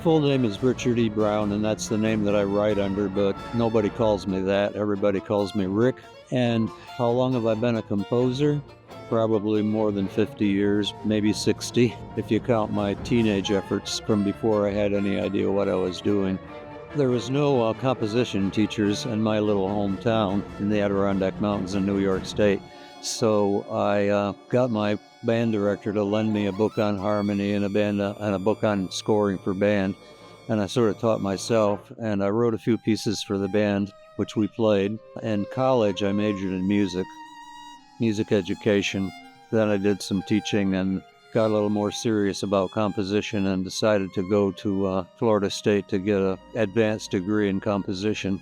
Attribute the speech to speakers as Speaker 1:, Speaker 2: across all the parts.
Speaker 1: full name is Richard E. Brown, and that's the name that I write under, but nobody calls me that. Everybody calls me Rick. And how long have I been a composer? Probably more than 50 years, maybe 60, if you count my teenage efforts from before I had any idea what I was doing. There was no composition teachers in my little hometown in the Adirondack Mountains in New York State. So I got my band director to lend me a book on harmony and a book on scoring for band. And I sort of taught myself, and I wrote a few pieces for the band, which we played. In college, I majored in music education. Then I did some teaching and got a little more serious about composition and decided to go to Florida State to get an advanced degree in composition.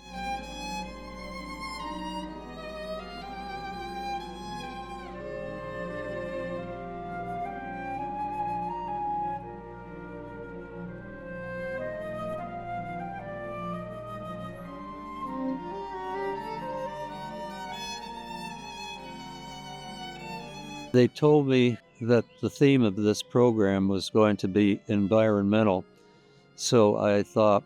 Speaker 1: They told me that the theme of this program was going to be environmental. So I thought,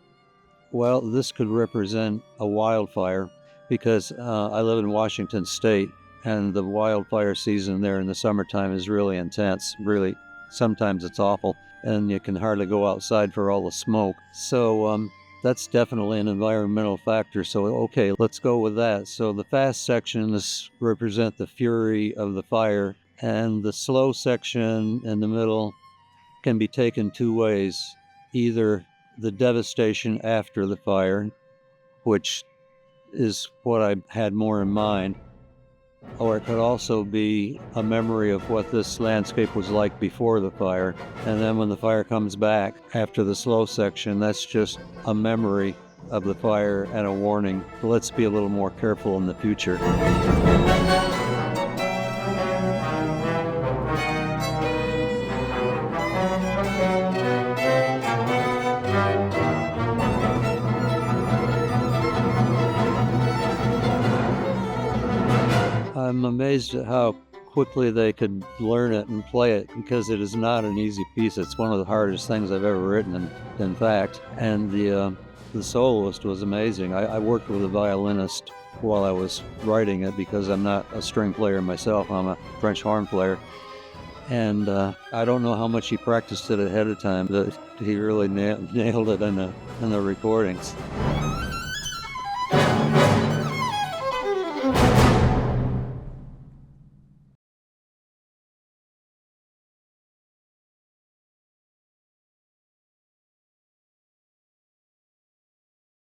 Speaker 1: well, this could represent a wildfire because I live in Washington State, and the wildfire season there in the summertime is really intense. Really, sometimes it's awful, and you can hardly go outside for all the smoke. So that's definitely an environmental factor. So, okay, let's go with that. So the fast sections represent the fury of the fire, and the slow section in the middle can be taken two ways. Either the devastation after the fire, which is what I had more in mind, or it could also be a memory of what this landscape was like before the fire. And then when the fire comes back after the slow section, that's just a memory of the fire and a warning. Let's be a little more careful in the future. I'm amazed at how quickly they could learn it and play it, because it is not an easy piece. It's one of the hardest things I've ever written, in fact. And the soloist was amazing. I worked with a violinist while I was writing it because I'm not a string player myself. I'm a French horn player. And I don't know how much he practiced it ahead of time, but he really nailed it in the recordings.